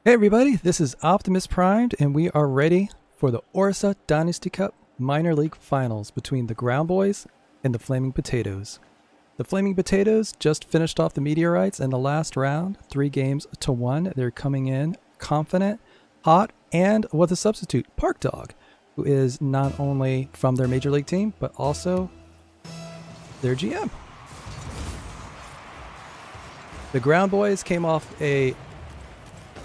Hey everybody, this is Optimus Primed, and we are ready for the ORSA Dynasty Cup Minor League Finals between the Ground Boys and the Flaming Potatoes. The Flaming Potatoes just finished off the Meteorites in the last round, 3-1. They're coming in confident, hot, and with a substitute, Park Dog, who is not only from their Major League team, but also their GM. The Ground Boys came off a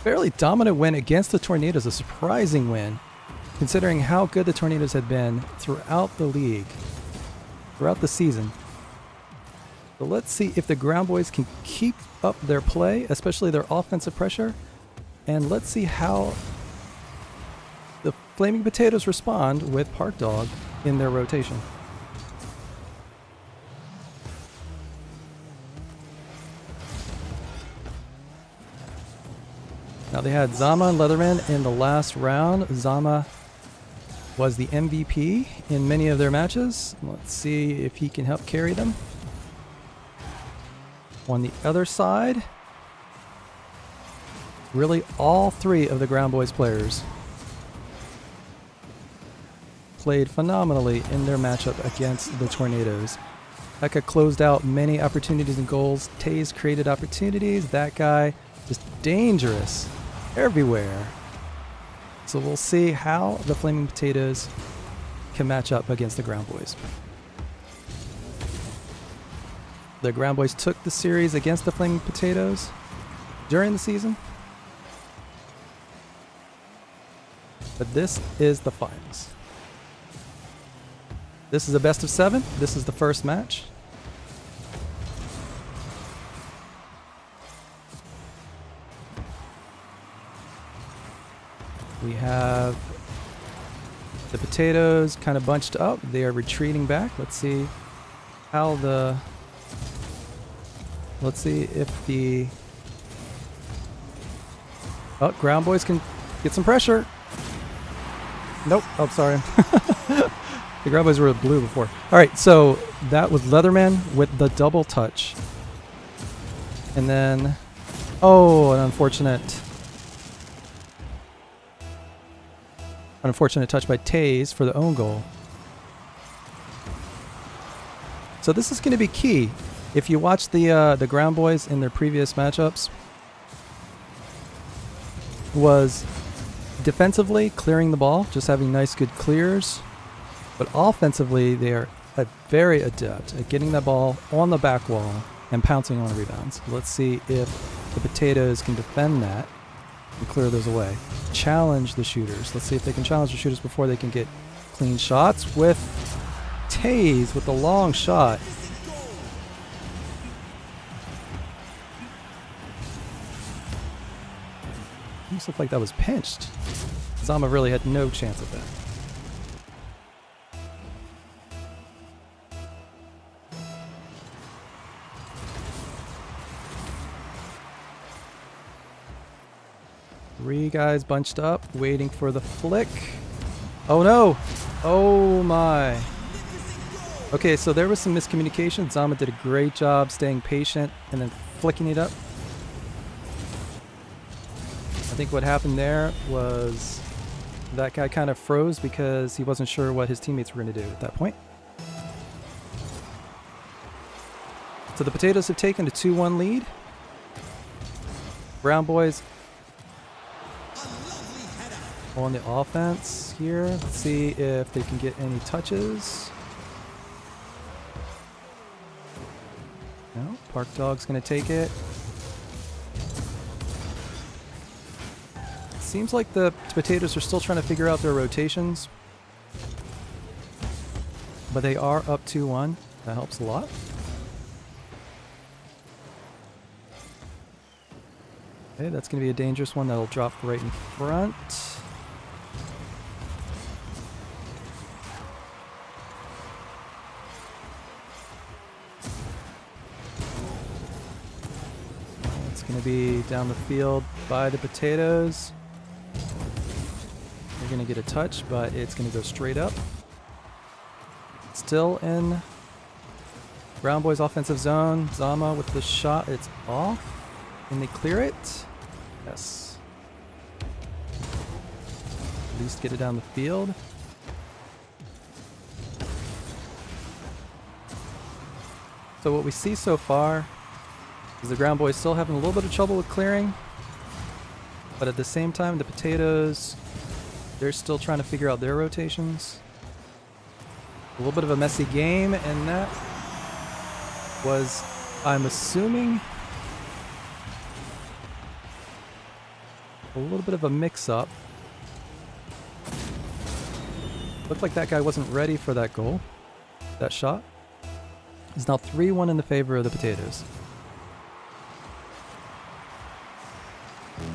fairly dominant win against the Tornadoes, a surprising win, considering how good the Tornadoes had been throughout the league, throughout the season. So let's see if the Ground Boys can keep up their play, especially their offensive pressure, and let's see how the Flaming Potatoes respond with Park Dog in their rotation. Now they had Zama and Leatherman in the last round. Zama was the MVP in many of their matches. Let's see if he can help carry them. On the other side, really all three of the Ground Boys players played phenomenally in their matchup against the Tornadoes. Eka closed out many opportunities and goals. Taze created opportunities. That guy just dangerous everywhere. So we'll see how the Flaming Potatoes can match up against the Ground Boys. The Ground Boys took the series against the Flaming Potatoes during the season, but this is the finals. This is a best of 7. This is the first match. We have the Potatoes kind of bunched up. They are retreating back. Let's see if the Ground Boys can get some pressure. Nope. Oh, sorry. The Ground Boys were blue before. All right, so that was Leatherman with the double touch. And then, an unfortunate touch by Taze for the own goal. So this is going to be key. If you watch the Ground Boys in their previous matchups, was defensively clearing the ball, just having nice good clears, but offensively they are very adept at getting that ball on the back wall and pouncing on rebounds. Let's see if the Potatoes can defend that and clear those away. Challenge the shooters. Let's see if they can challenge the shooters before they can get clean shots with Taze with the long shot. Almost looked like that was pinched. Zama really had no chance at that. Three guys bunched up, waiting for the flick. Oh no! Oh my! Okay, so there was some miscommunication. Zama did a great job staying patient and then flicking it up. I think what happened there was that guy kind of froze because he wasn't sure what his teammates were going to do at that point. So the Potatoes have taken a 2-1 lead. Brown Boys on the offense here. Let's see if they can get any touches. No, Park Dog's going to take it. Seems like the Potatoes are still trying to figure out their rotations, but they are up 2-1. That helps a lot. Okay, that's going to be a dangerous one that'll drop right in front. It's going to be down the field by the Potatoes. They're going to get a touch, but it's going to go straight up. Still in Ground Boys offensive zone. Zama with the shot. It's off. Can they clear it? Yes. At least get it down the field. So what we see so far is the ground boys still having a little bit of trouble with clearing. But at the same time, the potatoes, they're still trying to figure out their rotations. A little bit of a messy game, and that was, I'm assuming, a little bit of a mix-up. Looked like that guy wasn't ready for that goal, that shot. It's now 3-1 in the favor of the potatoes.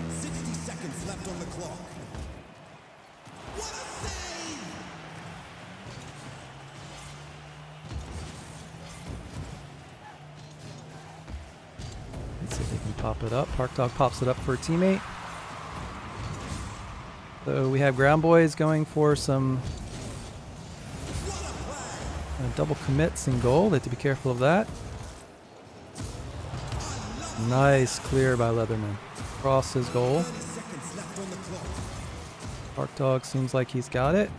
60 seconds left on the clock. What a save! Let's see if they can pop it up. Park Dog pops it up for a teammate. So we have ground boys going for some double commits in goal. They have to be careful of that. Nice clear by Leatherman. Across his goal. Park Dog seems like he's got it.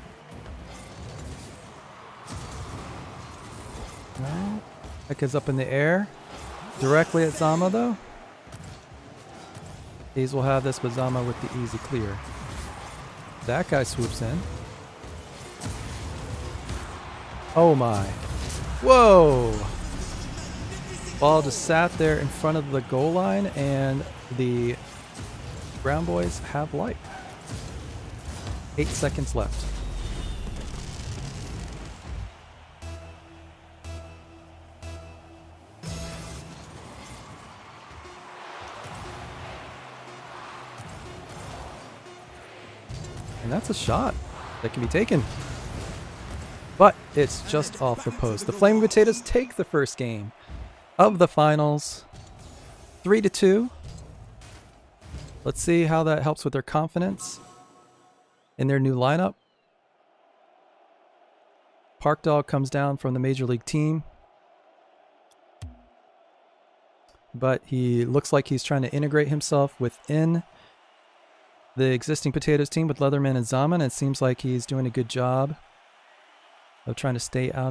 No. Heck is up in the air. Directly at Zama though. Hayes will have this, but Zama with the easy clear. That guy swoops in. Oh my. Whoa! Ball just sat there in front of the goal line, and the Brown Boys have light. 8 seconds left. And that's a shot that can be taken. But it's just off the post. The Flaming Potatoes take the first game of the finals, 3-2. Let's see how that helps with their confidence in their new lineup. Park Dog comes down from the Major League team, but he looks like he's trying to integrate himself within the existing Potatoes team with Leatherman and Zaman. It seems like he's doing a good job of trying to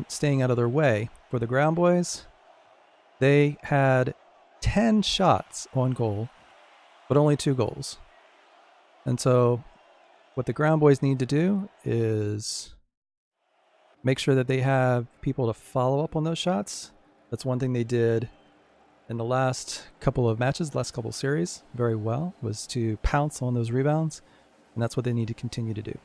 staying out of their way. For the Ground Boys, they had 10 shots on goal, but only 2 goals. And so what the Ground Boys need to do is make sure that they have people to follow up on those shots. That's one thing they did in the last couple of matches, last couple of series, very well, was to pounce on those rebounds. And that's what they need to continue to do.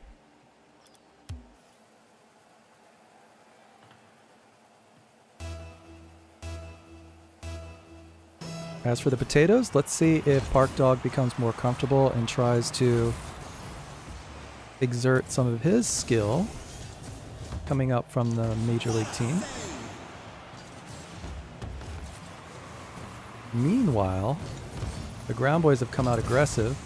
As for the Potatoes, let's see if Park Dog becomes more comfortable and tries to exert some of his skill coming up from the Major League team. Meanwhile, the Ground Boys have come out aggressive.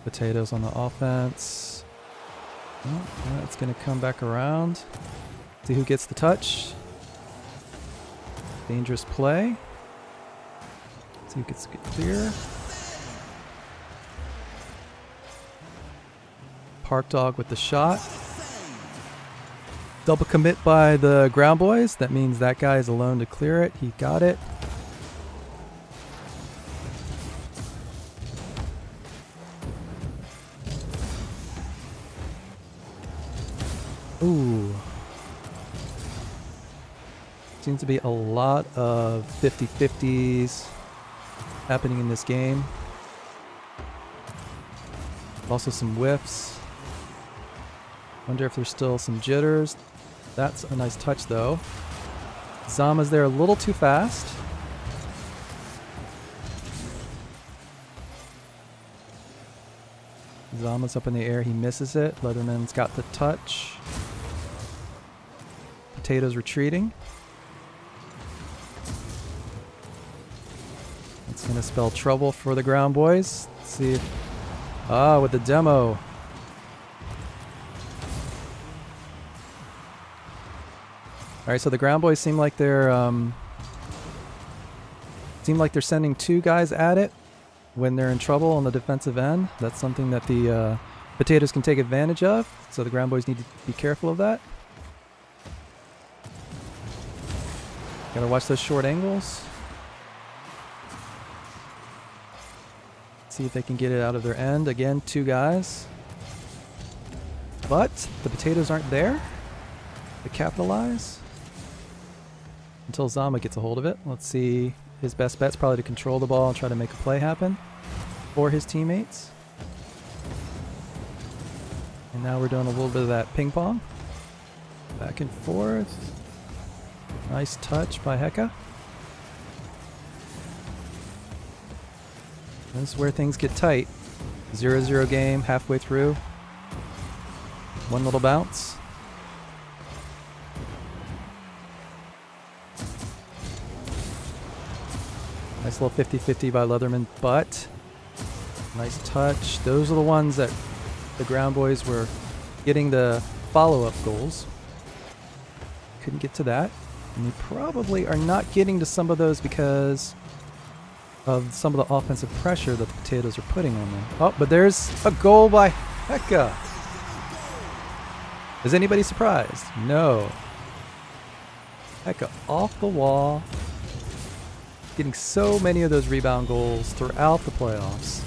Potatoes on the offense. Oh, it's going to come back around. See who gets the touch. Dangerous play. See who gets clear. Park Dog with the shot. Double commit by the Ground Boys. That means that guy is alone to clear it. He got it. Ooh. Seems to be a lot of 50-50s happening in this game. Also some whiffs. Wonder if there's still some jitters. That's a nice touch though. Zama's there a little too fast. Zama's up in the air, he misses it. Leatherman's got the touch. Potatoes retreating. It's going to spell trouble for the Ground Boys. Let's see if... with the demo. All right, so the ground boys seem like they're sending two guys at it when they're in trouble on the defensive end. That's something that the potatoes can take advantage of. So the ground boys need to be careful of that. Gotta watch those short angles. See if they can get it out of their end. Again, two guys. But the potatoes aren't there to capitalize until Zama gets a hold of it. Let's see. His best bet's probably to control the ball and try to make a play happen for his teammates. And now we're doing a little bit of that ping pong. Back and forth. Nice touch by Heka. This is where things get tight. 0-0 game, halfway through. One little bounce. Nice little 50-50 by Leatherman, but nice touch. Those are the ones that the ground boys were getting the follow-up goals. Couldn't get to that. And they probably are not getting to some of those because of some of the offensive pressure that the potatoes are putting on them. Oh, but there's a goal by Heka. Is anybody surprised? No. Heka off the wall. Getting so many of those rebound goals throughout the playoffs.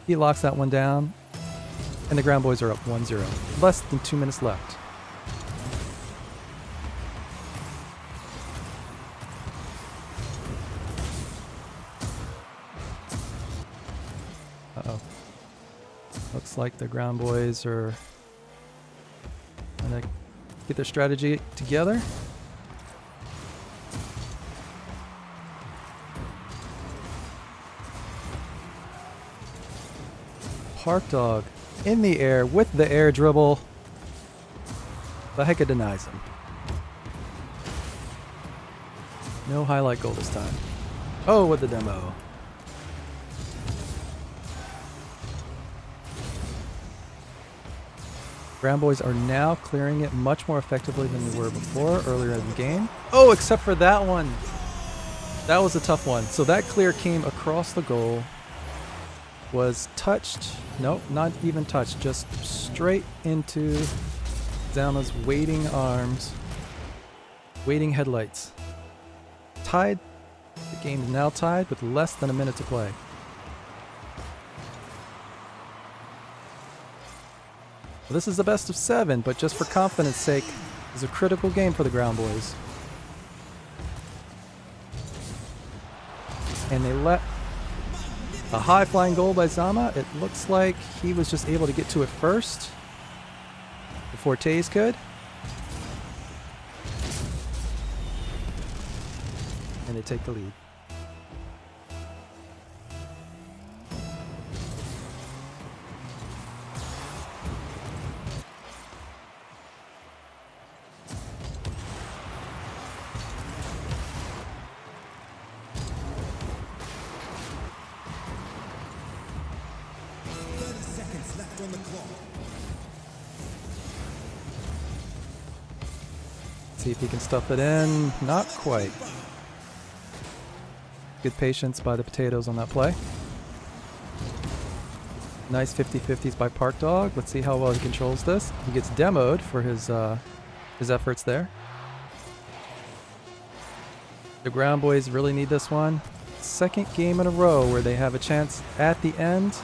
He locks that one down. And the ground boys are up 1-0. Less than 2 minutes left. Uh-oh. Looks like the ground boys are gonna get their strategy together. Park Dog in the air with the air dribble. But Heka denies him. No highlight goal this time. Oh, with the demo. Ground boys are now clearing it much more effectively than they were before, earlier in the game. Oh, except for that one. That was a tough one. So that clear came across the goal. Was touched. Nope, not even touched. Just straight into Zama's waiting arms. Waiting headlights. Tied. The game is now tied with less than a minute to play. Well, this is the best of 7, but just for confidence sake, it's a critical game for the ground boys. And they let a high-flying goal by Zama. It looks like he was just able to get to it first before Taze could. And they take the lead. Left on the clock. See if he can stuff it in. Not quite. Good patience by the potatoes on that play. Nice 50-50s by Park Dog. Let's see how well he controls this. He gets demoed for his efforts there. The ground boys really need this one. Second game in a row where they have a chance at the end.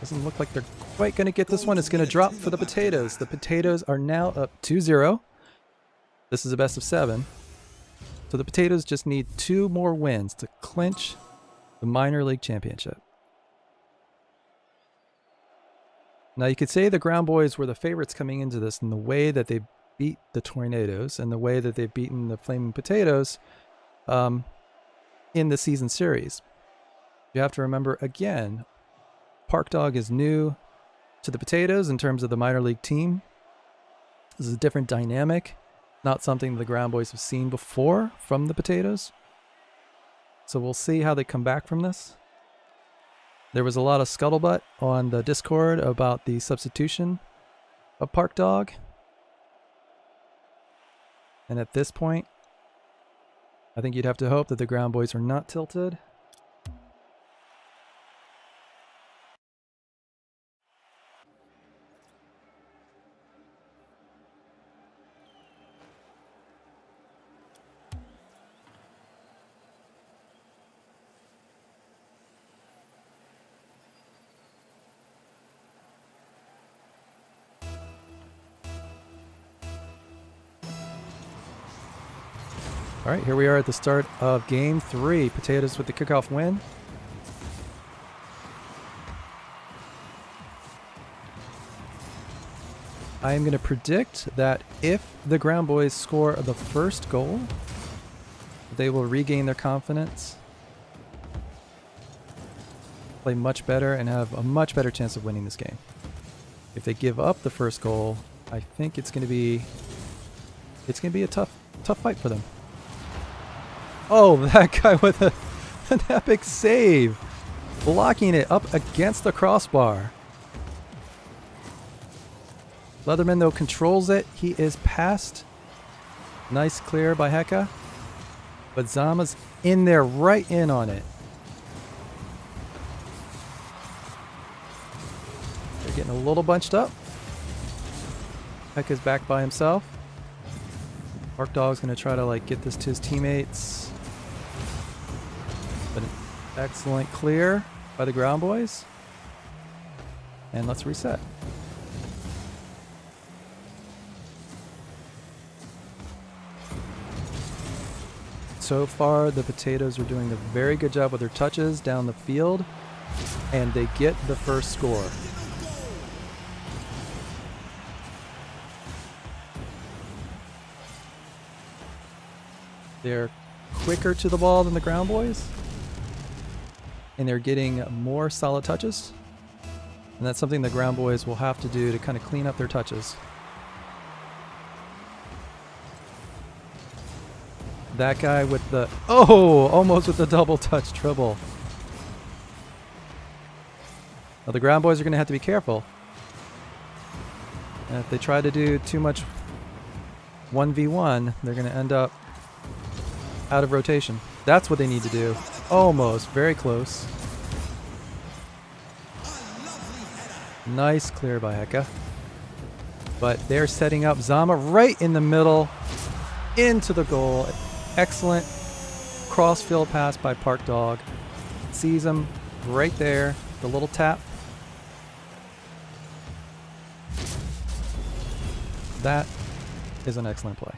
Doesn't look like they're quite going to get this one. It's going to drop for the potatoes. The potatoes are now up 2-0. This is a best of 7. So the potatoes just need 2 more wins to clinch the minor league championship. Now you could say the ground boys were the favorites coming into this in the way that they beat the Tornadoes and the way that they've beaten the Flaming Potatoes in the season series. You have to remember again, Park Dog is new to the Potatoes in terms of the minor league team. This is a different dynamic, not something the ground boys have seen before from the Potatoes. So we'll see how they come back from this. There was a lot of scuttlebutt on the Discord about the substitution of Park Dog. And at this point, I think you'd have to hope that the ground boys are not tilted. All right, here we are at the start of game 3. Potatoes with the kickoff win. I am going to predict that if the ground boys score the first goal, they will regain their confidence, play much better, and have a much better chance of winning this game. If they give up the first goal, I think it's going to be a tough fight for them. Oh, that guy with an epic save, blocking it up against the crossbar. Leatherman, though, controls it. He is past. Nice clear by Heka. But Zama's in there, right in on it. They're getting a little bunched up. Heka's back by himself. Park Dog's going to try to get this to his teammates. But an excellent clear by the ground boys. And let's reset. So far, the Potatoes are doing a very good job with their touches down the field, and they get the first score. They're quicker to the ball than the ground boys, and they're getting more solid touches, and that's something the ground boys will have to do to kind of clean up their touches. That guy with the, almost with the double touch dribble. Now the ground boys are going to have to be careful. And if they try to do too much 1v1, they're going to end up out of rotation. That's what they need to do. Almost, very close. Nice clear by Heka. But they're setting up Zama right in the middle, into the goal. Excellent cross-field pass by Park Dog. Sees him right there. The little tap. That is an excellent play.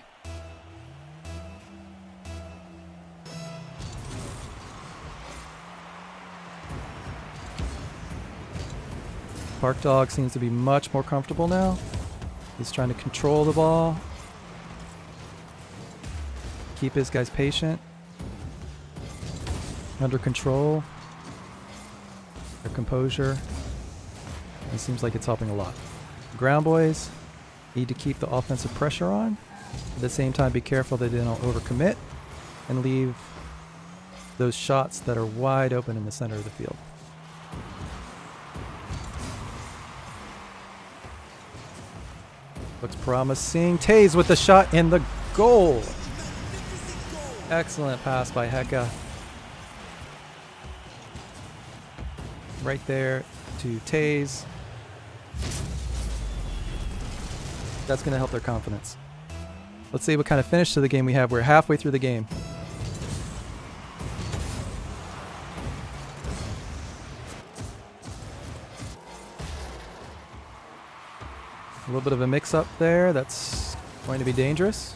Park Dog seems to be much more comfortable now. He's trying to control the ball. Keep his guys patient. Under control. Their composure. It seems like it's helping a lot. Ground boys need to keep the offensive pressure on. At the same time, be careful that they don't overcommit and leave those shots that are wide open in the center of the field. Looks promising. Taze with the shot in the goal. Excellent pass by Heka. Right there to Taze. That's going to help their confidence. Let's see what kind of finish to the game we have. We're halfway through the game. A little bit of a mix-up there. That's going to be dangerous.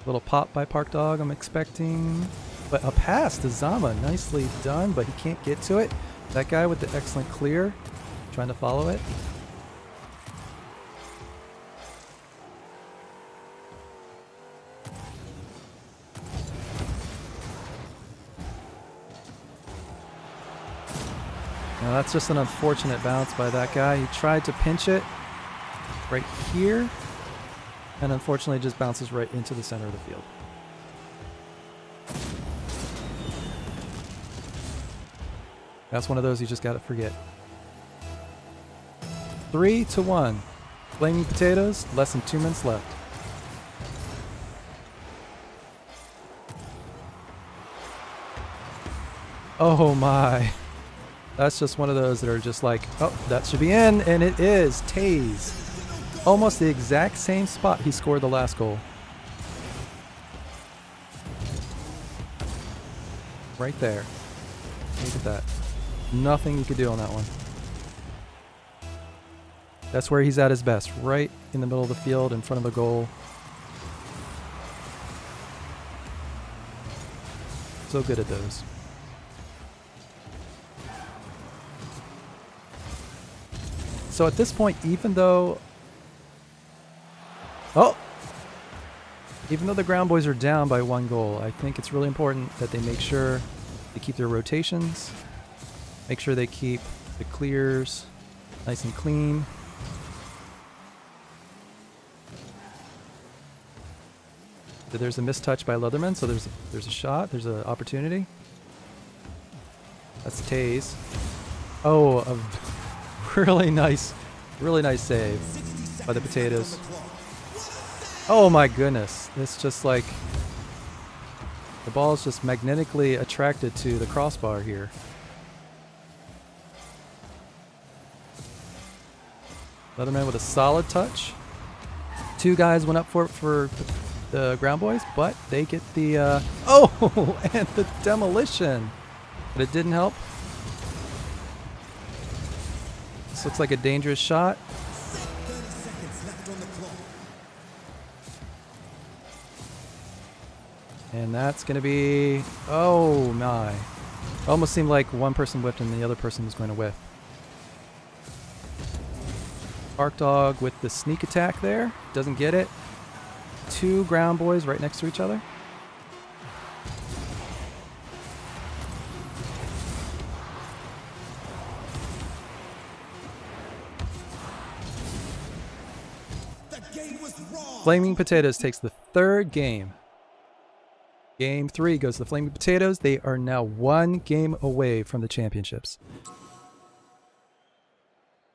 Little pop by Park Dog, I'm expecting. But a pass to Zama. Nicely done, but he can't get to it. That guy with the excellent clear, trying to follow it. Now that's just an unfortunate bounce by that guy. He tried to pinch it right here, and unfortunately just bounces right into the center of the field. That's one of those you just gotta forget. 3-1. Flaming Potatoes, less than 2 minutes left. Oh my. That's just one of those that are just like, oh, that should be in, and it is. Taze. Almost the exact same spot he scored the last goal. Right there. Look at that. Nothing you could do on that one. That's where he's at his best, right in the middle of the field in front of the goal. So good at those. So at this point, even though the Ground Boys are down by 1 goal, I think it's really important that they make sure they keep their rotations, make sure they keep the clears nice and clean. There's a mistouch by Leatherman, so there's a shot, there's an opportunity. That's Taze. Oh, a really nice save by the Potatoes. Oh my goodness. It's just like the ball is just magnetically attracted to the crossbar here. Leatherman with a solid touch. 2 guys went up for the Ground Boys, but they get the and the demolition. But it didn't help. This looks like a dangerous shot. 30 seconds left on the clock. And that's going to be... Oh my. Almost seemed like one person whiffed and the other person was going to whiff. Spark Dog with the sneak attack there. Doesn't get it. 2 Ground Boys right next to each other. The game was wrong. Flaming Potatoes takes the 3rd game. Game 3 goes to the Flaming Potatoes. They are now 1 game away from the championships.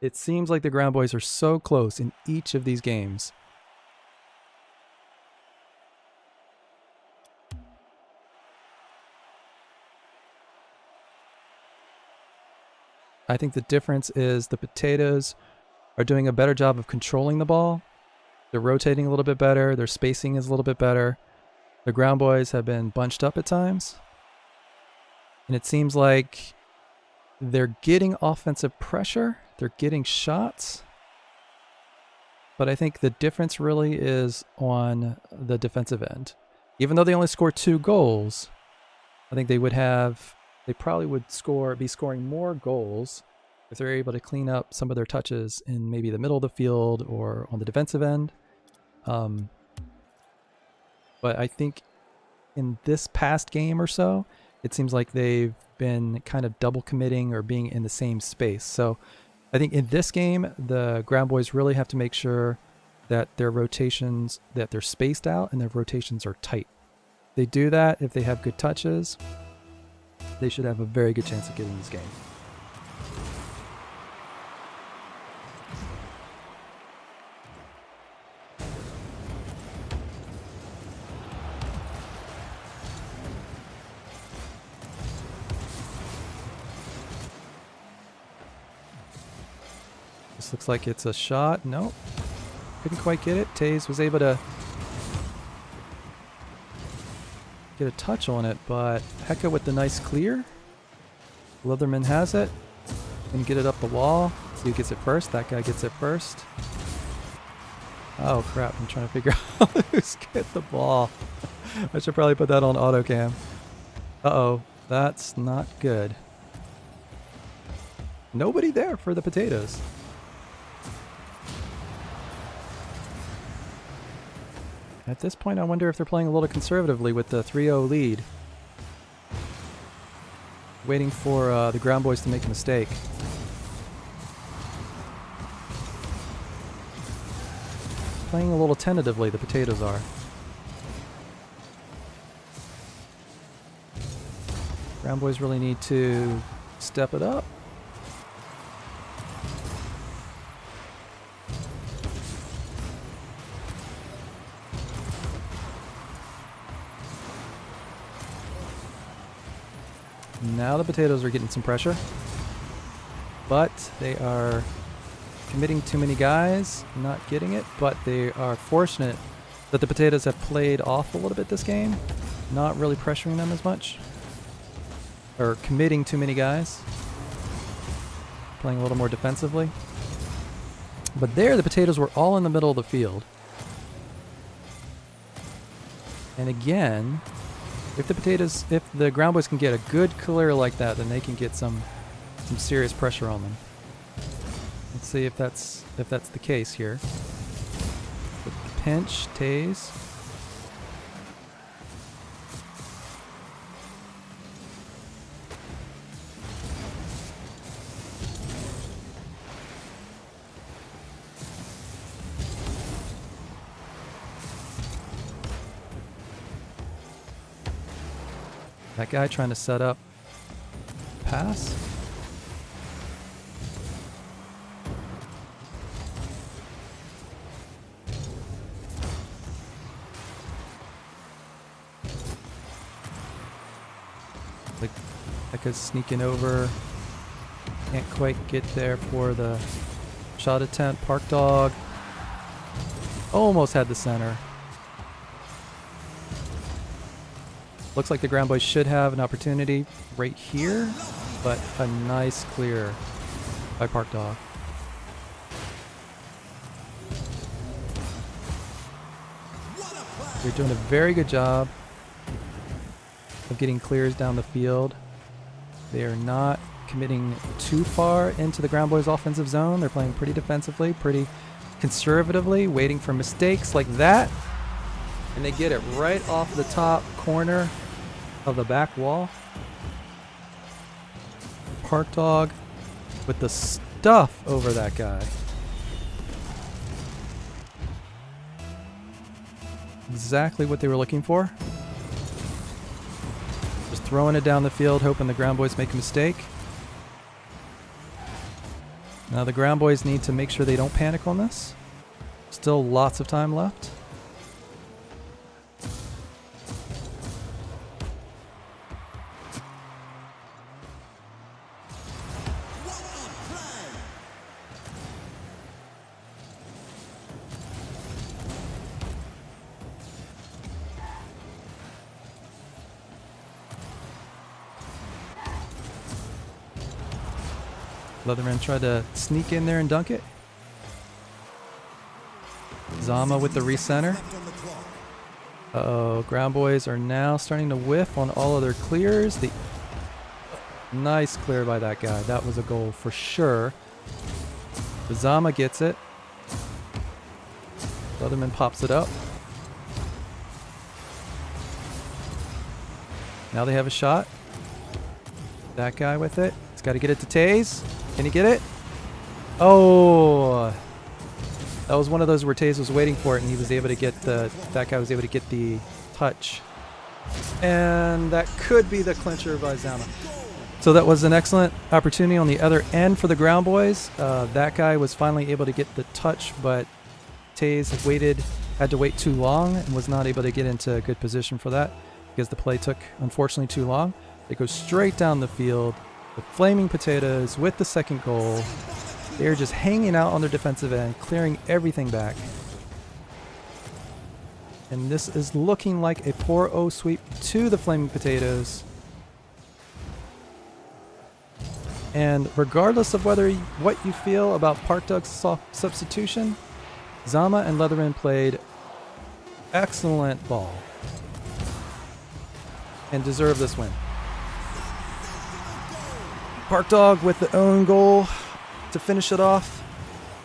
It seems like the Ground Boys are so close in each of these games. I think the difference is the Potatoes are doing a better job of controlling the ball. They're rotating a little bit better. Their spacing is a little bit better. The Ground Boys have been bunched up at times. And it seems like they're getting offensive pressure. They're getting shots. But I think the difference really is on the defensive end. Even though they only scored 2 goals, I think they probably would be scoring more goals if they're able to clean up some of their touches in maybe the middle of the field or on the defensive end. But I think in this past game or so, it seems like they've been kind of double committing or being in the same space. So I think in this game, the Ground Boys really have to make sure that their rotations, that they're spaced out and their rotations are tight. They do that if they have good touches. They should have a very good chance of getting this game. This looks like it's a shot. Nope. Couldn't quite get it. Taze was able to get a touch on it, but Hecka with the nice clear. Leatherman has it. Can get it up the wall. See who gets it first. That guy gets it first. Oh crap, I'm trying to figure out who's get the ball. I should probably put that on auto cam. Uh-oh, that's not good. Nobody there for the Potatoes. At this point, I wonder if they're playing a little conservatively with the 3-0 lead. Waiting for the Ground Boys to make a mistake. Playing a little tentatively, the Potatoes are. Ground Boys really need to step it up. Now the potatoes are getting some pressure, but they are committing too many guys, not getting it, but they are fortunate that the potatoes have played off a little bit this game, not really pressuring them as much, or committing too many guys, playing a little more defensively. But there, the potatoes were all in the middle of the field. And again, if the ground boys can get a good clear like that, then they can get some serious pressure on them. Let's see if that's the case here. The pinch, tase. That guy trying to set up pass. Like that guy's sneaking over. Can't quite get there for the shot attempt. Park dog. Almost had the center. Looks like the ground boys should have an opportunity right here, but a nice clear by Park Dog. They're doing a very good job of getting clears down the field. They are not committing too far into the ground boys' offensive zone. They're playing pretty defensively, pretty conservatively, waiting for mistakes like that. And they get it right off the top corner of the back wall. Park Dog with the stuff over that guy. Exactly what they were looking for. Just throwing it down the field, hoping the ground boys make a mistake. Now the ground boys need to make sure they don't panic on this. Still lots of time left. Leatherman tried to sneak in there and dunk it. Zama with the recenter. Uh-oh, ground boys are now starting to whiff on all of their clears. The nice clear by that guy. That was a goal for sure. The Zama gets it. Leatherman pops it up. Now they have a shot. That guy with it. He's got to get it to Taze. Can he get it? Oh, that was one of those where Taze was waiting for it, and he was able to get that guy was able to get the touch, and that could be the clincher by Zama. So that was an excellent opportunity on the other end for the ground boys. That guy was finally able to get the touch, but Taze had to wait too long and was not able to get into a good position for that because the play took unfortunately too long. They go straight down the field. The Flaming Potatoes with the second goal. They're just hanging out on their defensive end, clearing everything back. And this is looking like a 4-0 sweep to the Flaming Potatoes. And regardless of what you feel about Park Dog's substitution, Zama and Leatherman played excellent ball and deserve this win. Park Dog with the own goal to finish it off.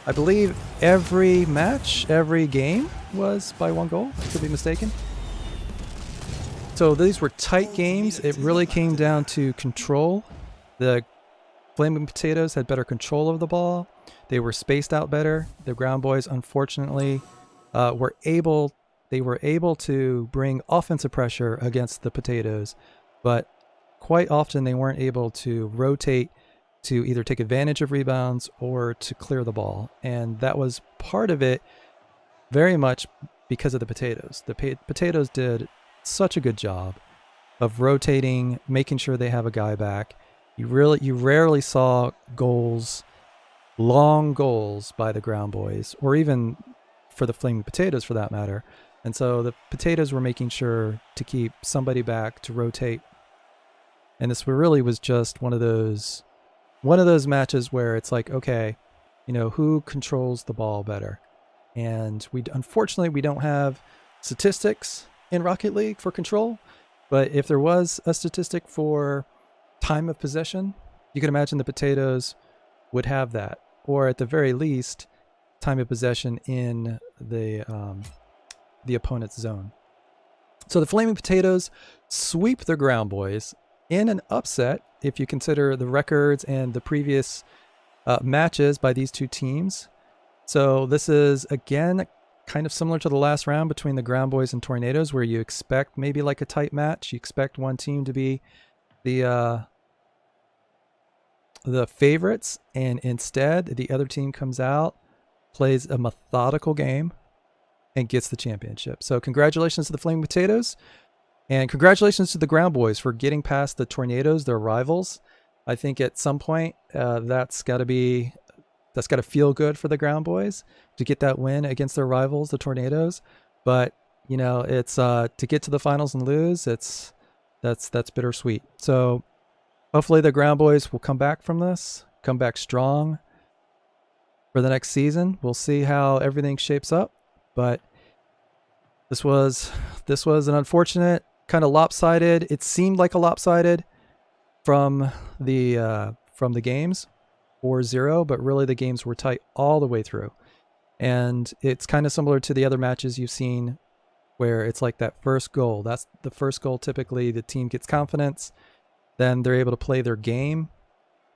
I believe every match, every game was by one goal. I could be mistaken. So these were tight games. It really came down to control. The Flaming Potatoes had better control of the ball. They were spaced out better. The ground boys, unfortunately, were able to bring offensive pressure against the Potatoes, but quite often they weren't able to rotate to either take advantage of rebounds or to clear the ball. And that was part of it very much because of the Potatoes. The Potatoes did such a good job of rotating, making sure they have a guy back. You rarely saw goals, long goals by the Ground Boys, or even for the Flaming Potatoes for that matter. And so the Potatoes were making sure to keep somebody back to rotate. And this really was just one of those matches where it's like, okay, who controls the ball better? And unfortunately we don't have statistics in Rocket League for control, but if there was a statistic for time of possession, you can imagine the Potatoes would have that, or at the very least, time of possession in the opponent's zone. So the Flaming Potatoes sweep the Ground Boys in an upset, if you consider the records and the previous matches by these two teams. So this is, again, kind of similar to the last round between the Ground Boys and Tornadoes, where you expect maybe like a tight match. You expect one team to be the favorites, and instead the other team comes out, plays a methodical game, and gets the championship. So congratulations to the Flaming Potatoes, and congratulations to the Ground Boys for getting past the Tornadoes, their rivals. I think at some point that's got to feel good for the Ground Boys to get that win against their rivals, the Tornadoes. But it's to get to the finals and lose. That's bittersweet. So hopefully the Ground Boys will come back from this, come back strong for the next season. We'll see how everything shapes up. But this was an unfortunate, kind of lopsided. It seemed like a lopsided from the games, 4-0, but really the games were tight all the way through. And it's kind of similar to the other matches you've seen where it's like that first goal. That's the first goal. Typically the team gets confidence, then they're able to play their game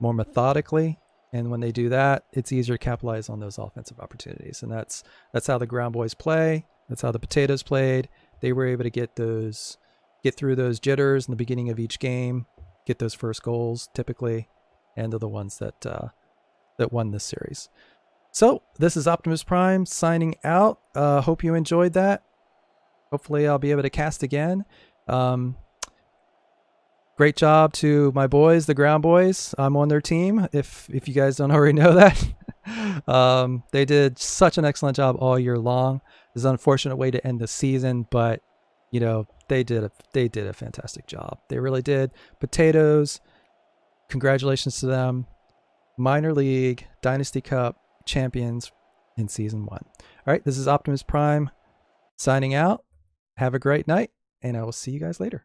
more methodically. And when they do that, it's easier to capitalize on those offensive opportunities. And that's how the Ground Boys play. That's how the Potatoes played. They were able to get through those jitters in the beginning of each game, get those first goals typically, and are the ones that won this series. So this is Optimus Prime signing out. Hope you enjoyed that. Hopefully I'll be able to cast again. Great job to my boys, the Ground Boys. I'm on their team, if you guys don't already know that. They did such an excellent job all year long. It's an unfortunate way to end the season, but they did a fantastic job. They really did. Potatoes, congratulations to them. Minor League Dynasty Cup champions in season 1. All right, this is Optimus Prime signing out. Have a great night, and I will see you guys later.